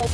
Hey,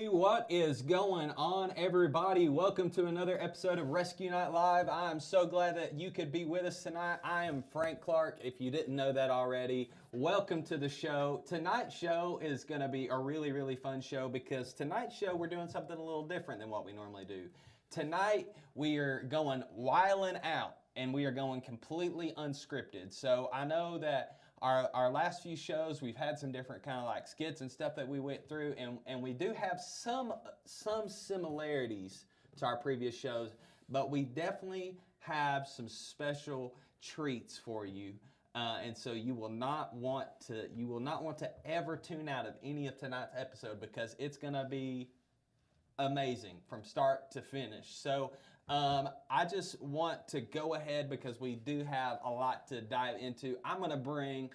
what is going on, everybody? Welcome to another episode of RSQ Night Live. I'm so glad that you could be with us tonight. I am Frank Clark, if you didn't know that already. Welcome to the show. Tonight's show is going to be a really, really fun show because tonight's show we're doing something a little different than what we normally do. Tonight we are going wilding out and we are going completely unscripted. So I know that our last few shows, we've had some different kind of like skits and stuff that we went through, and we do have some similarities to our previous shows, but we definitely have some special treats for you, and so you will not want to ever tune out of any of tonight's episode because it's gonna be amazing from start to finish. So I just want to go ahead because we do have a lot to dive into. I'm going to bring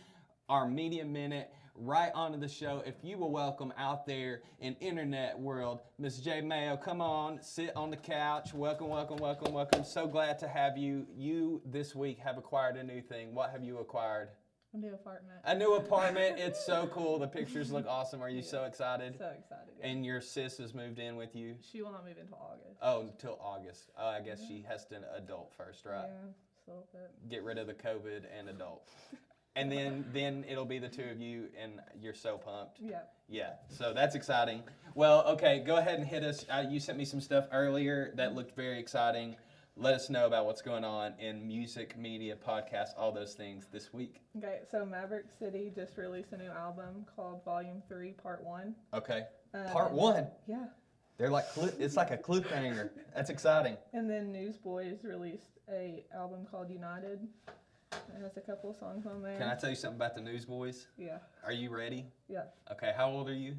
our Media Minute right onto the show. If you will welcome out there in internet world, Miss J. Mayo, come on, sit on the couch. Welcome, welcome, welcome, welcome. So glad to have you. You this week have acquired a new thing. What have you acquired? A new apartment. A new apartment. It's so cool. The pictures look awesome. Are you so excited? So excited. Yeah. And your sis has moved in with you? She will not move until August. Oh, until August. Oh, I guess she has to adult first, right? Yeah, just a little bit. Get rid of the COVID and adult. And then it'll be the two of you, and you're so pumped. Yeah. Yeah, so that's exciting. Well, okay, go ahead and hit us. You sent me some stuff earlier that looked very exciting. Let us know about what's going on in music, media, podcasts, all those things this week. Okay, so Maverick City just released a new album called Volume 3, Part 1. Okay. Part 1? Yeah. They're like, it's like a cliffhanger. That's exciting. And then Newsboys released a album called United. It has a couple of songs on there. Can I tell you something about the Newsboys? Yeah. Are you ready? Yeah. Okay, how old are you?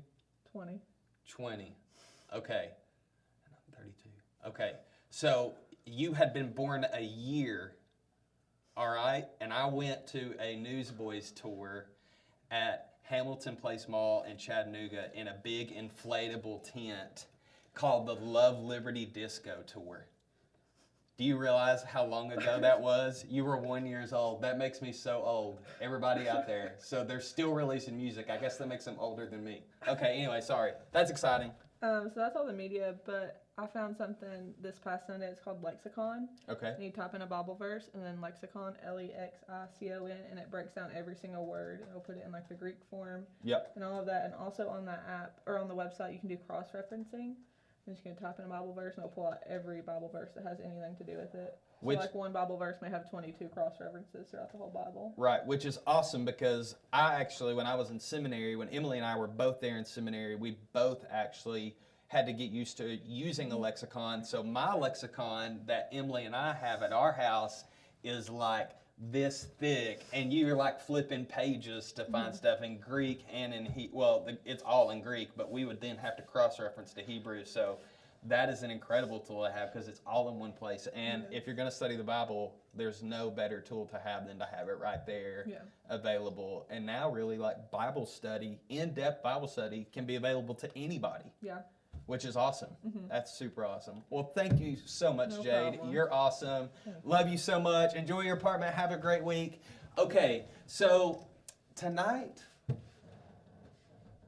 20. 20. Okay. And I'm 32. Okay, so you had been born a year, all right? And I went to a Newsboys tour at Hamilton Place Mall in Chattanooga in a big inflatable tent called the Love Liberty Disco Tour. Do you realize how long ago that was? You were 1 year old. That makes me so old. Everybody out there. So they're still releasing music. I guess that makes them older than me. Okay, anyway, sorry. That's exciting. So that's all the media, but I found something this past Sunday. It's called Lexicon. Okay. And you type in a Bible verse and then Lexicon, Lexicon, and it breaks down every single word. It'll put it in like the Greek form. Yep. And all of that. And also on that app or on the website, you can do cross-referencing. And you can type in a Bible verse and it'll pull out every Bible verse that has anything to do with it. So like one Bible verse may have 22 cross-references throughout the whole Bible. Right, which is awesome because I actually, when I was in seminary, when Emily and I were both there in seminary, we both actually had to get used to using a lexicon. So my lexicon that Emily and I have at our house is like this thick, and you're like flipping pages to find stuff in Greek and in it's all in Greek, but we would then have to cross-reference to Hebrew. So that is an incredible tool to have because it's all in one place. And if you're going to study the Bible, there's no better tool to have than to have it right there available. And now really like Bible study, in-depth Bible study can be available to anybody. Yeah. Which is awesome. That's super awesome. Well, thank you so much, No Jade. problem. You're awesome. Love you so much. Enjoy your apartment. Have a great week. Okay, so tonight,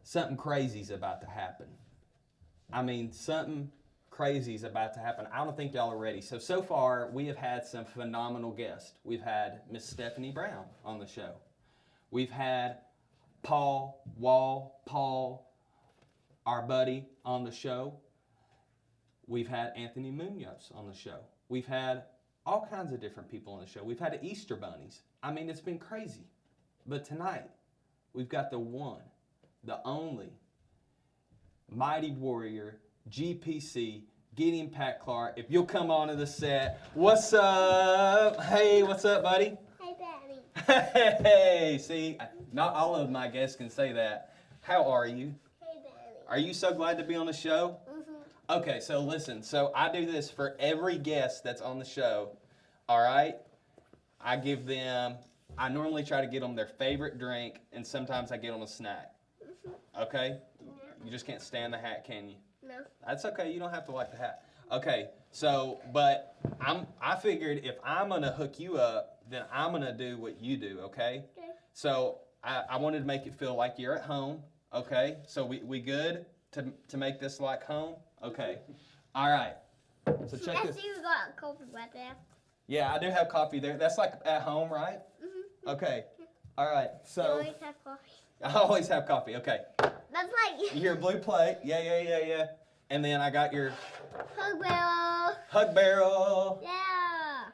something crazy's about to happen. I mean, something crazy's about to happen. I don't think y'all are ready. So far, we have had some phenomenal guests. We've had Miss Stephanie Brown on the show. We've had Paul, our buddy, on the show. We've had Anthony Munoz on the show. We've had all kinds of different people on the show. We've had the Easter bunnies. I mean, it's been crazy. But tonight, we've got the one, the only, mighty warrior, GPC, Gideon Pat Clark. If you'll come on to the set. What's up? Hey, what's up, buddy? Hey, Daddy. Hey, see, not all of my guests can say that. How are you? Hey, Daddy. Are you so glad to be on the show? Mm-hmm. Okay, so listen. So I do this for every guest that's on the show. All right? I give them I normally try to get them their favorite drink, and sometimes I get them a snack. Okay? You just can't stand the hat, can you? No. That's okay. You don't have to like the hat. Okay. So, but I figured if I'm gonna hook you up, then I'm gonna do what you do. Okay? Okay. So I wanted to make it feel like you're at home. Okay? So we good to make this like home? Okay. All right. So check I this. see you got a coffee right there. Yeah, I do have coffee there. That's like at home, right? Mm-hmm. Okay. All right. You So always have coffee. I always have coffee. Okay. That's like Your blue plate. Yeah. And then I got your hug barrel. hug barrel. Yeah.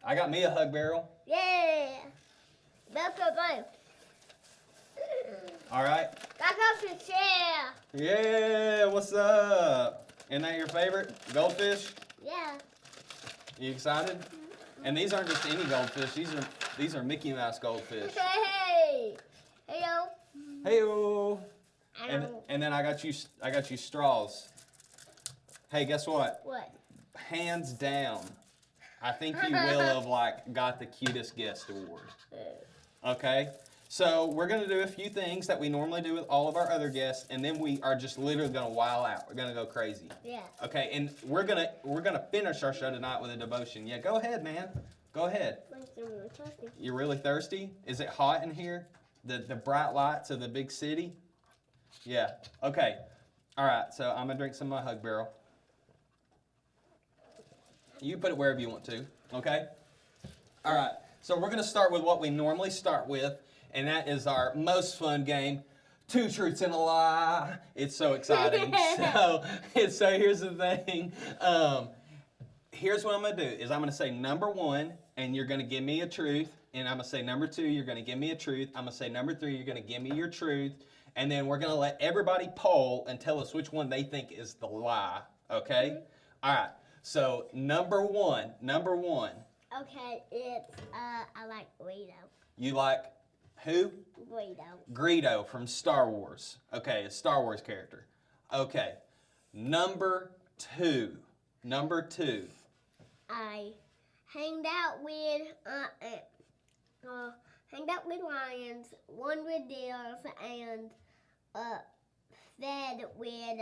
I got me a hug barrel. Yeah. That's so fun. All right. Got coffee chair. Yeah. What's up? Isn't that your favorite goldfish? Yeah. You excited? And these aren't just any goldfish. These are Mickey Mouse goldfish. Hey. Heyo. Hey-o. I And don't. and then I got you straws. Hey, guess what? What? Hands down, I think you will have like got the cutest guest award. Okay? So we're gonna do a few things that we normally do with all of our other guests, and then we are just literally gonna wild out. We're gonna go crazy. Yeah. Okay, and we're gonna finish our show tonight with a devotion. Yeah, go ahead, man. Go ahead. You're really thirsty? Is it hot in here? The bright lights of the big city? Yeah. Okay. All right, so I'm gonna drink some of my hug barrel. You can put it wherever you want to, okay? All right, so we're gonna start with what we normally start with, and that is our most fun game, Two Truths and a Lie. It's so exciting. so here's the thing. Here's what I'm gonna do, is I'm gonna say number one, and you're gonna give me a truth, and I'm gonna say number two, you're gonna give me a truth. I'm gonna say number three, you're gonna give me your truth, and then we're gonna let everybody poll and tell us which one they think is the lie, okay? Mm-hmm. All right, so number one. Okay, it's I like Guido. You like who? Guido. Greedo from Star Wars. Okay, a Star Wars character. Okay, number two. I hanged out with lions, won with deers, and fed with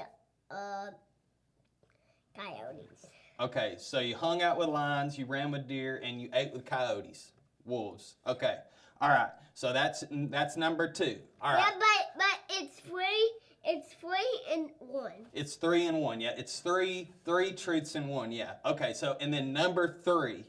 coyotes. Okay, so you hung out with lions, you ran with deer, and you ate with coyotes, wolves. Okay, all right. So that's number two. All right. Yeah, but it's free. It's 3 in 1. It's 3 in 1. Yeah, it's three truths in one. Yeah. Okay. So and then number three.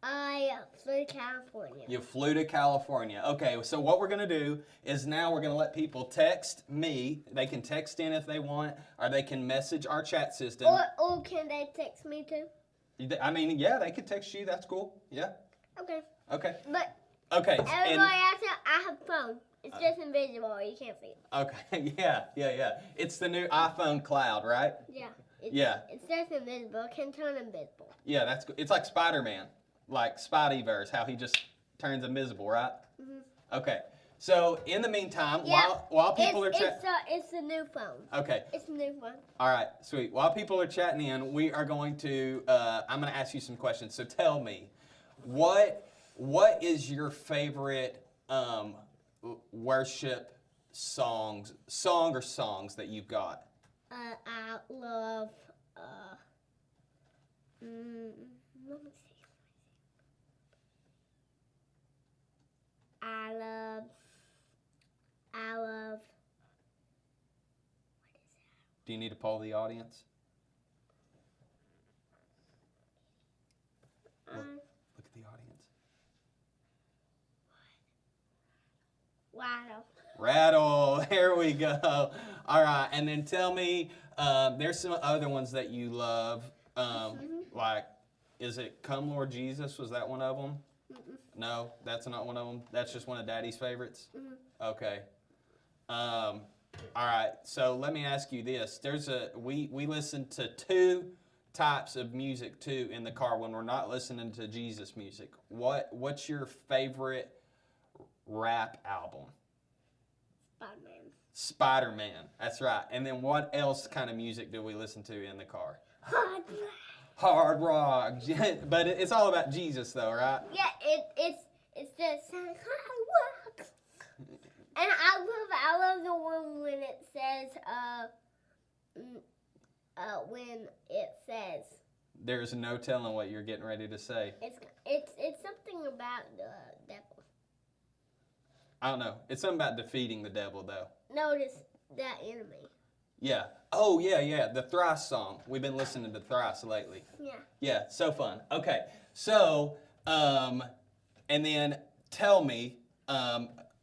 I flew to California. You flew to California. Okay, so what we're going to do is now we're going to let people text me. They can text in if they want, or they can message our chat system. Or can they text me too? I mean, yeah, they could text you. That's cool. Yeah. Okay. Okay. But Okay. everybody else, I have a phone. It's just invisible. You can't see it. Okay. Yeah. It's the new iPhone Cloud, right? Yeah. It's just invisible. It can turn invisible. Yeah, that's good. It's like Spider-Man, like Spideyverse, how he just turns invisible, right? Mm-hmm. Okay. So in the meantime, Yeah, while people are chatting, it's a new phone. okay. It's a new one. All right, sweet. While people are chatting in, we are going to. I'm going to ask you some questions. So tell me, what is your favorite worship song or songs that you've got? I love. Let me see. I love. Do you need to poll the audience? Look at the audience. Rattle. There we go. All right, and then tell me, there's some other ones that you love. Like, is it "Come Lord Jesus"? Was that one of them? No, that's not one of them. That's just one of Daddy's favorites. Okay. All right. So let me ask you this: we listen to two types of music too in the car when we're not listening to Jesus music. What's your favorite rap album? Spider-Man. That's right. And then what else kind of music do we listen to in the car? Hard rock. Hard rock. But it's all about Jesus though, right? Yeah, It says fireworks. And I love the one when it says when it says. There's no telling what you're getting ready to say. It's something about the devil. I don't know. It's something about defeating the devil, though. Notice that enemy. Yeah. Oh, yeah. The Thrice song. We've been listening to Thrice lately. Yeah. Yeah, so fun. Okay, so, and then tell me,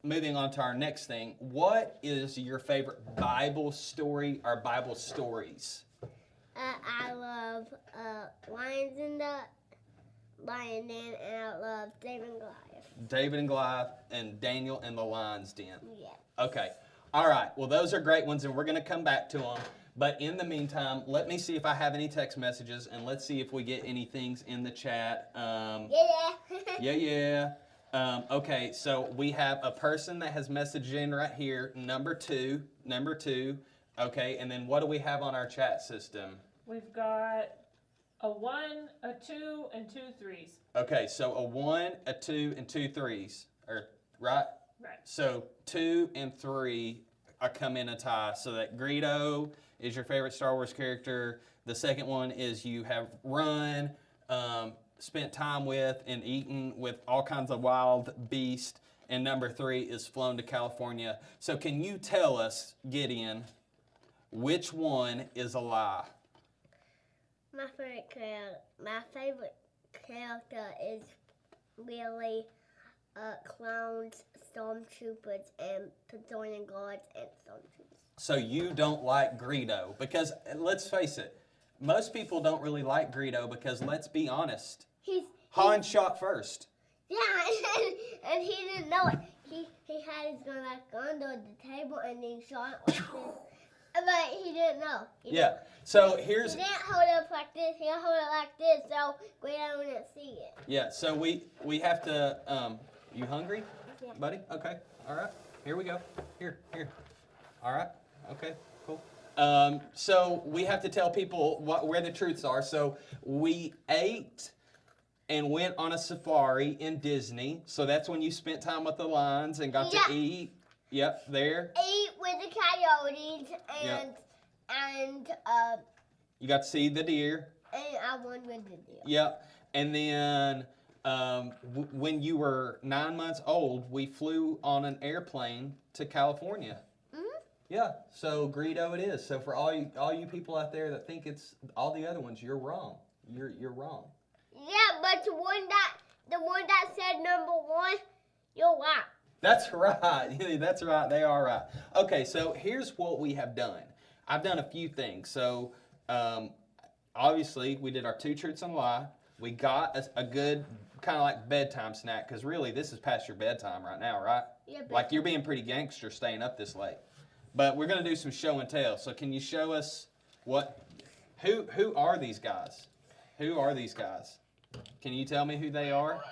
moving on to our next thing, what is your favorite Bible story or Bible stories? I love Lions and the Lion Den, and I love David and Goliath. David and Goliath and Daniel and the Lion's Den. Yeah. Okay. All right. Well, those are great ones, and we're going to come back to them. But in the meantime, let me see if I have any text messages, and let's see if we get any things in the chat. Yeah. Okay, so we have a person that has messaged in right here, number two. Okay, and then what do we have on our chat system? We've got a 1, a 2, and 2 3s. Okay, so a 1, a 2, and 2 3s, right? Right. So 2 and 3 come in a tie. So that Greedo is your favorite Star Wars character. The second one is you have run, spent time with, and eaten with all kinds of wild beasts. And number 3 is flown to California. So can you tell us, Gideon, which one is a lie? My favorite character is really clowns, stormtroopers, and Praetorian guards and stormtroopers. So you don't like Greedo because, let's face it, most people don't really like Greedo because, let's be honest, Han shot first. Yeah, and he didn't know it. He had his gun under the table and then shot it like this. But he didn't know. So here's... He didn't hold it up like this. He held it like this, so Greedo wouldn't see it. Yeah, so we have to... you hungry, buddy? Okay, all right. Here we go. Here. All right, okay, cool. So we have to tell people where the truths are. So we ate and went on a safari in Disney. So that's when you spent time with the lions and got to eat. Yep, there. Eat with the coyotes and you got to see the deer. And I won with the deer. Yep, and then when you were 9 months old, we flew on an airplane to California. Mm-hmm. Yeah, so Greedo it is. So for all you people out there that think it's all the other ones, you're wrong. You're wrong. Yeah, but the one that said number 1, you're right. That's right. That's right. They are right. Okay, so here's what we have done. I've done a few things. So obviously we did our 2 truths and a lie. We got a good kind of like bedtime snack because really this is past your bedtime right now, right? Yeah. Like you're being pretty gangster staying up this late. But we're gonna do some show and tell. So can you show us who are these guys? Who are these guys? Can you tell me who they are?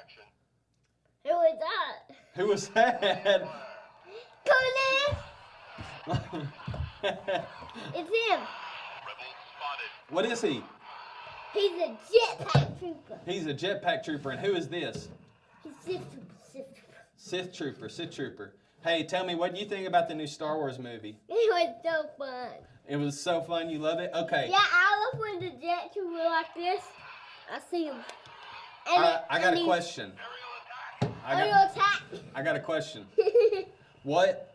Who is that? Who was that? Coming in! It's him. What is he? He's a jetpack trooper. He's a jetpack trooper, and who is this? He's Sith trooper. Sith trooper. Hey, tell me, what do you think about the new Star Wars movie? It was so fun. It was so fun. You love it? Okay. Yeah, I love when the jet trooper like this. I see him. I got a question. I got a question. What?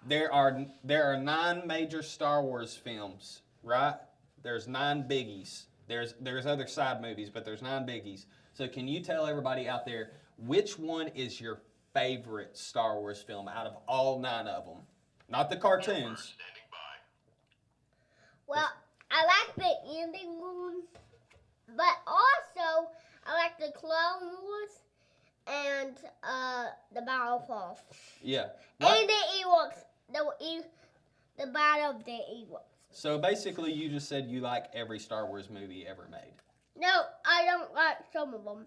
There are 9 major Star Wars films, right? There's 9 biggies. There's other side movies, but there's 9 biggies. So can you tell everybody out there which one is your favorite Star Wars film out of all 9 of them? Not the cartoons. Well, I like the ending one, but also I like the Clone Wars and the Battle of Falls. Yeah. And the Ewoks. The Battle of the Ewoks. So basically, you just said you like every Star Wars movie ever made. No, I don't like some of them.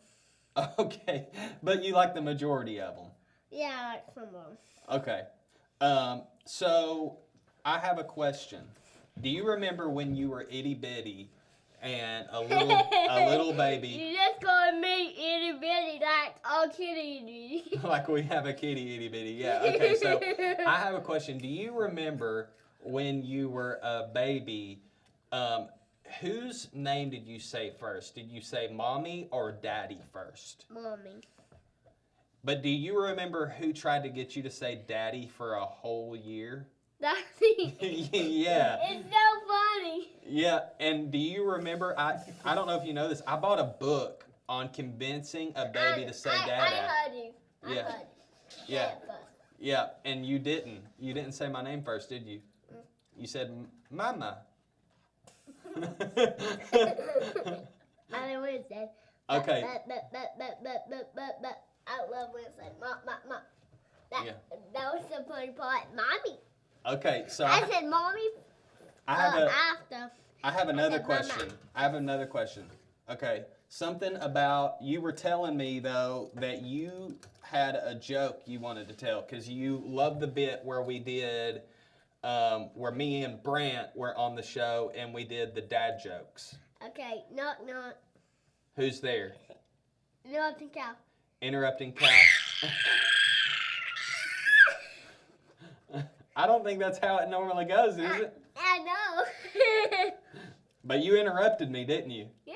Okay, but you like the majority of them. Yeah, I like some of them. Okay. So I have a question. Do you remember when you were itty bitty and a little baby. You just called me itty bitty like all kitty itty. Like we have a kitty itty bitty. Yeah. Okay. So I have a question. Do you remember when you were a baby? Whose name did you say first? Did you say mommy or daddy first? Mommy. But do you remember who tried to get you to say daddy for a whole year? Daddy. Yeah. It's so funny. Yeah, and do you remember, I don't know if you know this, I bought a book on convincing a baby to say dada. I heard you. Yeah. I heard you. Yeah. Say it first. Yeah, and you didn't. You didn't say my name first, did you? You said mama. I know what it said. Okay. But I love when it said ma. Yeah. That was the funny part. Mommy. Okay, so I said mommy after. I have another said mama. question. I have another question. Okay, something about, you were telling me though that you had a joke you wanted to tell because you loved the bit where we did, where me and Brant were on the show and we did the dad jokes. Okay, knock. Who's there? Interrupting cow. Interrupting cow. I don't think that's how it normally goes, is it? I know. But you interrupted me, didn't you? Yeah.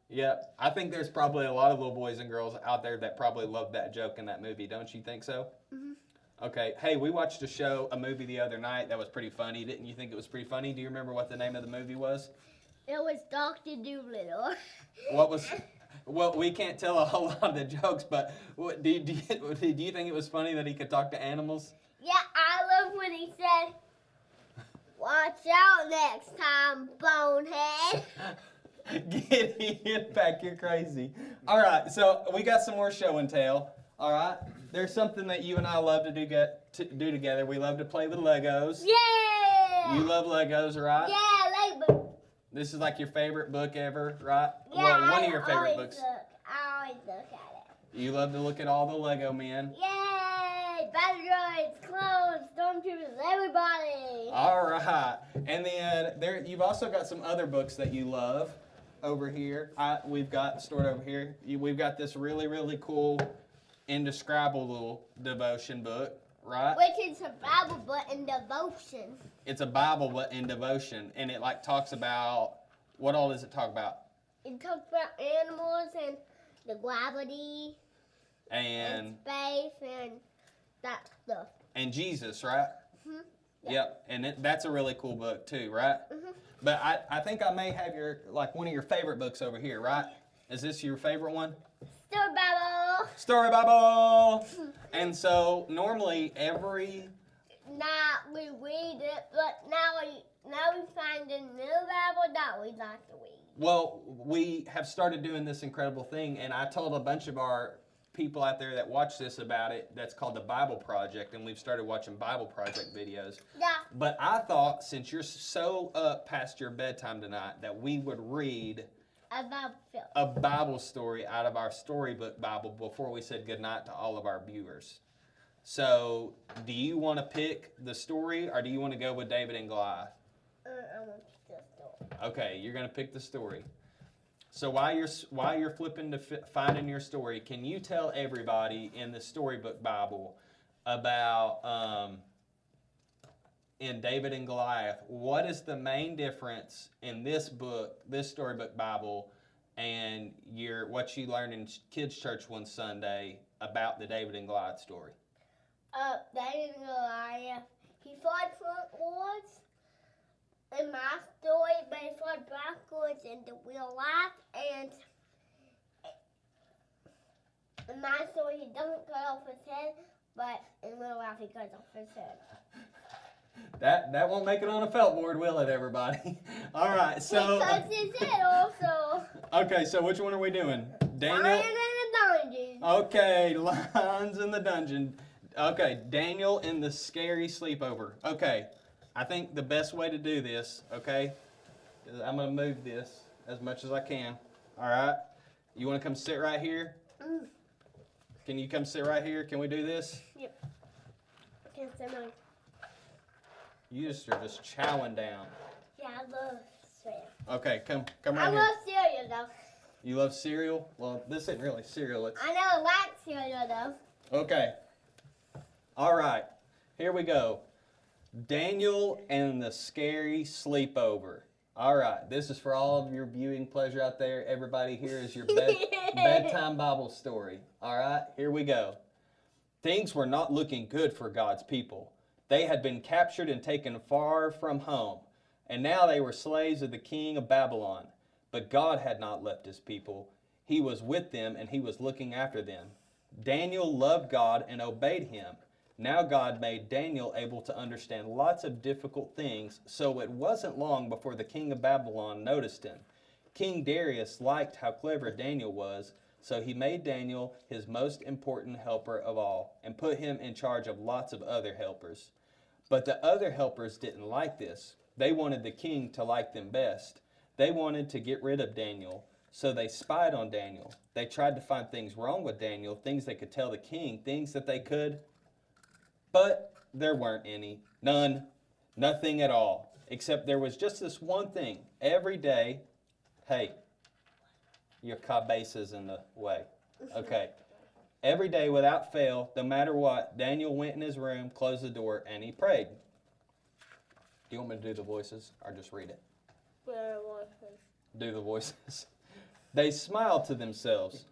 Yeah, I think there's probably a lot of little boys and girls out there that probably love that joke in that movie. Don't you think so? Mhm. Okay. Hey, we watched a movie the other night that was pretty funny. Didn't you think it was pretty funny? Do you remember what the name of the movie was? It was Dr. Doolittle. What was? Well, we can't tell a whole lot of the jokes, but do you think it was funny that he could talk to animals? Yeah, I love when he said, "Watch out next time, bonehead." Get back, you're crazy. All right, so we got some more show and tell. All right, there's something that you and I love to do together. We love to play with Legos. Yeah. You love Legos, right? Yeah, Lego. This is like your favorite book ever, right? Yeah, Well, one of your favorite I books. I always look at it. You love to look at all the Lego men. Yay! Battle droids, clones, stormtroopers, everybody. All right, and then you've also got some other books that you love over here. We've got stored over here. We've got this really, really cool, indescribable devotion book, right? Which is a Bible, but in devotion. It's a Bible, but in devotion, and it like talks about, what all does it talk about? It talks about animals and the gravity And space and that stuff. and Jesus, right? Mhm. Yep, and that's a really cool book too, right? Mhm. But I think I may have one of your favorite books over here, right? Is this your favorite one? Story Bible. Story Bible! And so normally every, Now we read it, but now we find a new Bible that we like to read. well, we have started doing this incredible thing, and I told a bunch of our people out there that watch this about it. That's called the Bible Project, and we've started watching Bible Project videos. Yeah. But I thought, since you're so up past your bedtime tonight, that we would read About Phil. a Bible story out of our storybook Bible before we said goodnight to all of our viewers. So, do you want to pick the story, or do you want to go with David and Goliath? I want this story. Okay, you're going to pick the story. So while you're flipping to finding your story, can you tell everybody in the storybook Bible about in David and Goliath, what is the main difference in this book, this storybook Bible, and what you learned in kids' church one Sunday about the David and Goliath story? David and Goliath. He fought frontwards in my story, but he fought backwards in the real life. And in my story, he doesn't cut off his head, but in real life, he cuts off his head. That won't make it on a felt board, will it, everybody? All right, so. He cuts his head also. Okay, so which one are we doing? Daniel. Lion in the dungeon. Okay, Lions in the Dungeon. Okay, Daniel in the Scary Sleepover. Okay, I think the best way to do this, okay, is I'm going to move this as much as I can. All right? You want to come sit right here? Can you come sit right here? Can we do this? Yep. Can't say no. You are just chowing down. Yeah, I love cereal. Okay, come right I here. love cereal though. You love cereal? Well, this isn't really cereal. It's... I know I like cereal though. Okay. All right. Here we go. Daniel and the scary sleepover. All right. This is for all of your viewing pleasure out there. Everybody, here is your bedtime Bible story. All right. Here we go. Things were not looking good for God's people. They had been captured and taken far from home, and now they were slaves of the king of Babylon. But God had not left his people. He was with them, and he was looking after them. Daniel loved God and obeyed him. Now God made Daniel able to understand lots of difficult things, so it wasn't long before the king of Babylon noticed him. King Darius liked how clever Daniel was, so he made Daniel his most important helper of all and put him in charge of lots of other helpers. But the other helpers didn't like this. They wanted the king to like them best. They wanted to get rid of Daniel, so they spied on Daniel. They tried to find things wrong with Daniel, things they could tell the king, things that they could. But there weren't any. None. Nothing at all. Except there was just this one thing. Every day, hey, your cabeza's in the way. Okay. Every day, without fail, no matter what, Daniel went in his room, closed the door, and he prayed. Do you want me to do the voices or just read it? Do the voices. They smiled to themselves.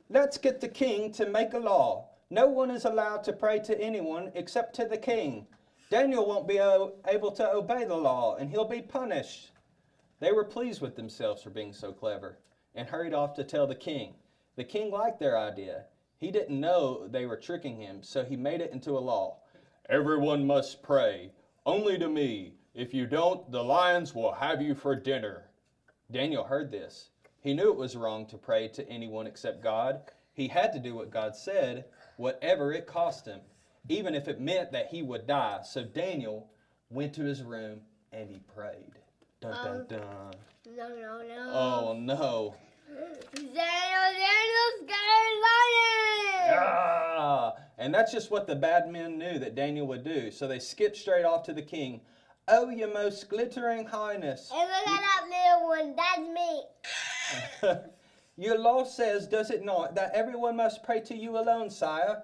Let's get the king to make a law. No one is allowed to pray to anyone except to the king. Daniel won't be able to obey the law, and he'll be punished. They were pleased with themselves for being so clever and hurried off to tell the king. The king liked their idea. He didn't know they were tricking him, so he made it into a law. Everyone must pray, only to me. If you don't, the lions will have you for dinner. Daniel heard this. He knew it was wrong to pray to anyone except God. He had to do what God said, whatever it cost him, even if it meant that he would die. So Daniel went to his room and he prayed. Dun, dun, dun. No. Oh, no. Daniel's scared lion! Ah! And that's just what the bad men knew that Daniel would do. So they skipped straight off to the king. Oh, your most glittering highness. And look at that little one. That's me. Your law says, does it not, that everyone must pray to you alone, sire?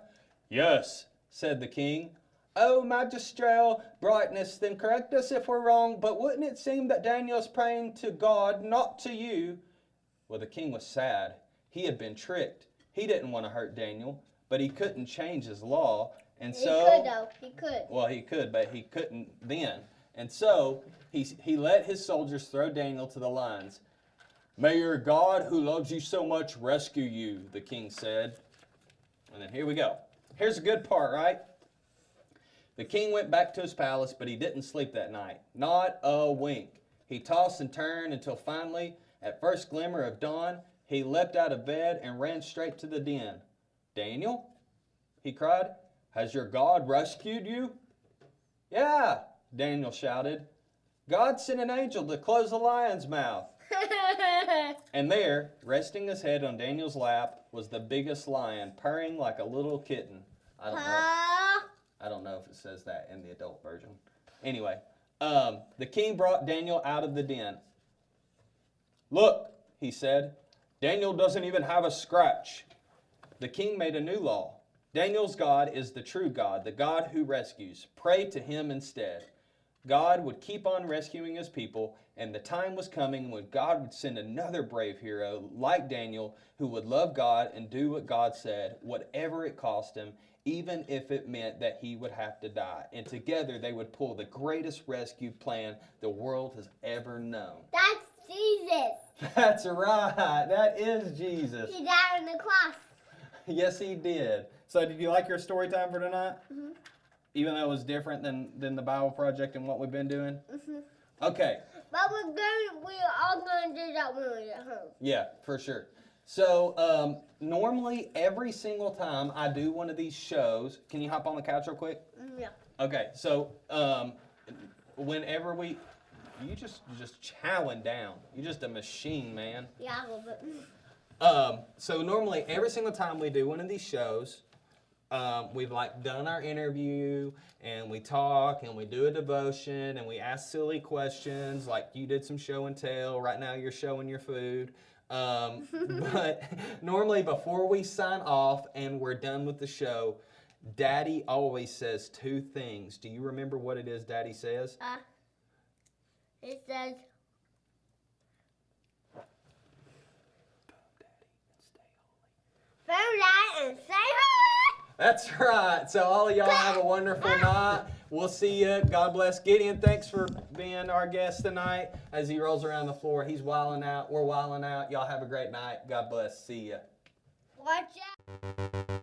Yes, said the king. Oh, magistral brightness, then correct us if we're wrong, but wouldn't it seem that Daniel's praying to God, not to you? Well, the king was sad. He had been tricked. He didn't want to hurt Daniel, but he couldn't change his law. And so, he could, though. He could. Well, he could, but he couldn't then. And so he let his soldiers throw Daniel to the lions. May your God, who loves you so much, rescue you, the king said. And then here we go. Here's a good part, right? The king went back to his palace, but he didn't sleep that night. Not a wink. He tossed and turned until finally, at first glimmer of dawn, he leapt out of bed and ran straight to the den. Daniel, he cried, has your God rescued you? Yeah, Daniel shouted. God sent an angel to close the lion's mouth. And there, resting his head on Daniel's lap, was the biggest lion, purring like a little kitten. I don't know if it says that in the adult version. Anyway, the king brought Daniel out of the den. Look, he said, Daniel doesn't even have a scratch. The king made a new law. Daniel's God is the true God, the God who rescues. Pray to him instead. God would keep on rescuing his people, and the time was coming when God would send another brave hero like Daniel who would love God and do what God said, whatever it cost him, even if it meant that he would have to die. And together they would pull the greatest rescue plan the world has ever known. That's Jesus. That's right. That is Jesus. He died on the cross. Yes, he did. So did you like your story time for tonight? Mm-hmm. Even though it was different than the Bible Project and what we've been doing? Mm-hmm. Okay. But we're all going to do that when we get home. Yeah, for sure. So normally every single time I do one of these shows, can you hop on the couch real quick? Yeah. Okay, so whenever you're just chowing down. You're just a machine, man. Yeah, a little bit. So normally every single time we do one of these shows, we've like done our interview and we talk and we do a devotion and we ask silly questions like you did some show and tell. Right now you're showing your food. But normally before we sign off and we're done with the show, Daddy always says two things. Do you remember what it is Daddy says? It says, "Follow Daddy and stay holy." That's right. So all of y'all have a wonderful night. We'll see you. God bless. Gideon, thanks for being our guest tonight. As he rolls around the floor, he's wilding out. We're wilding out. Y'all have a great night. God bless. See ya. Watch out.